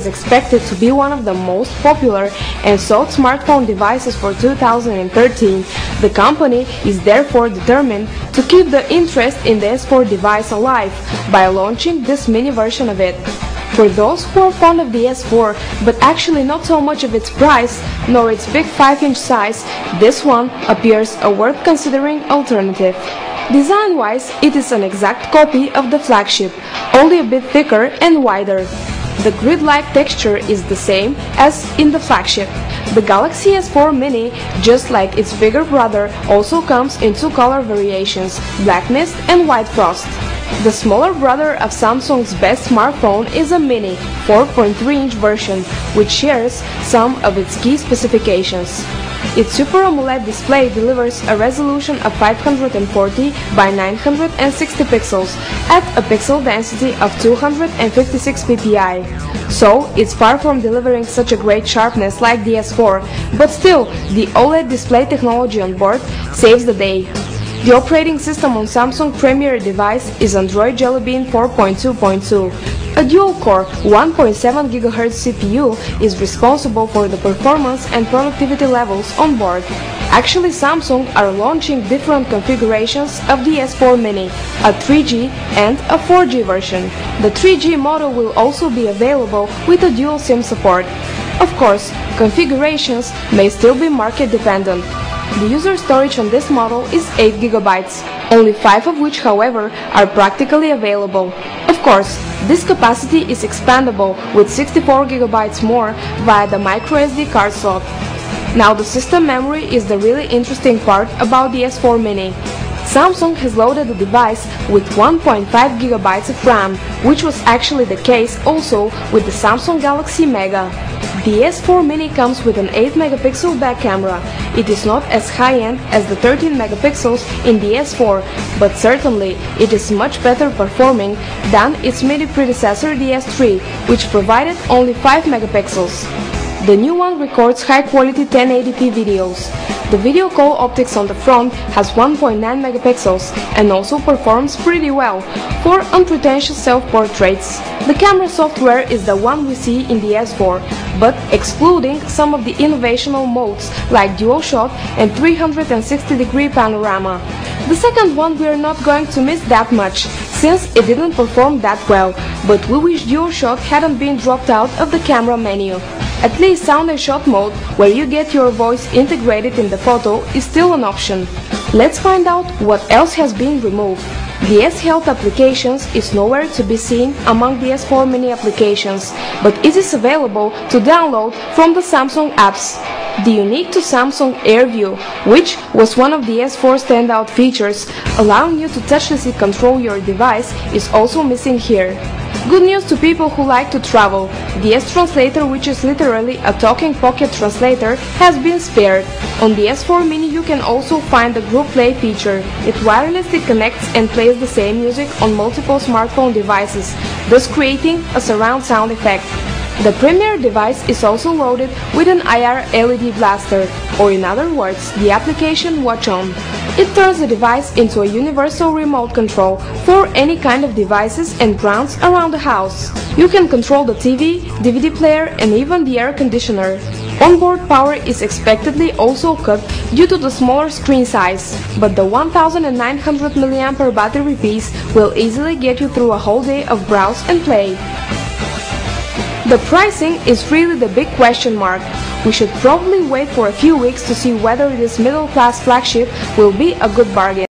is expected to be one of the most popular and sought smartphone devices for 2013. The company is therefore determined to keep the interest in the S4 device alive by launching this mini version of it. For those who are fond of the S4, but actually not so much of its price, nor its big 5-inch size, this one appears a worth considering alternative. Design-wise, it is an exact copy of the flagship, only a bit thicker and wider. The grid-like texture is the same as in the flagship. The Galaxy S4 Mini, just like its bigger brother, also comes in two color variations, Black Mist and White Frost. The smaller brother of Samsung's best smartphone is a Mini 4.3-inch version, which shares some of its key specifications. Its Super AMOLED display delivers a resolution of 540 by 960 pixels at a pixel density of 256 ppi. So, it's far from delivering such a great sharpness like the S4, but still, the OLED display technology on board saves the day. The operating system on Samsung Premier device is Android Jelly Bean 4.2.2. A dual-core 1.7 GHz CPU is responsible for the performance and productivity levels on board. Actually, Samsung are launching different configurations of the S4 Mini, a 3G and a 4G version. The 3G model will also be available with a dual SIM support. Of course, configurations may still be market dependent. The user storage on this model is 8 GB, only 5 of which, however, are practically available. Of course, this capacity is expandable with 64 GB more via the microSD card slot. Now the system memory is the really interesting part about the S4 Mini. Samsung has loaded the device with 1.5 GB of RAM, which was actually the case also with the Samsung Galaxy Mega. The S4 Mini comes with an 8 megapixel back camera. It is not as high-end as the 13 megapixels in the S4, but certainly it is much better performing than its Mini predecessor the S3, which provided only 5 megapixels. The new one records high-quality 1080p videos. The video call optics on the front has 1.9 megapixels and also performs pretty well for unpretentious self-portraits. The camera software is the one we see in the S4, but excluding some of the innovational modes like dual shot and 360-degree panorama. The second one we are not going to miss that much, since it didn't perform that well, but we wish dual shot hadn't been dropped out of the camera menu. At least sound and shot mode, where you get your voice integrated in the photo, is still an option. Let's find out what else has been removed. The S-Health applications is nowhere to be seen among the S4 Mini applications, but it is available to download from the Samsung apps. The unique to Samsung AirView, which was one of the S4 standout features, allowing you to touchlessly control your device, is also missing here. Good news to people who like to travel. The S-Translator, which is literally a talking pocket translator, has been spared. On the S4 Mini you can also find the Group Play feature. It wirelessly connects and plays the same music on multiple smartphone devices, thus creating a surround sound effect. The Premier device is also loaded with an IR LED blaster, or in other words, the application Watch On. It turns the device into a universal remote control for any kind of devices and grounds around the house. You can control the TV, DVD player and even the air conditioner. Onboard power is expectedly also cut due to the smaller screen size, but the 1900 mAh battery piece will easily get you through a whole day of browse and play. The pricing is really the big question mark. We should probably wait for a few weeks to see whether this middle-class flagship will be a good bargain.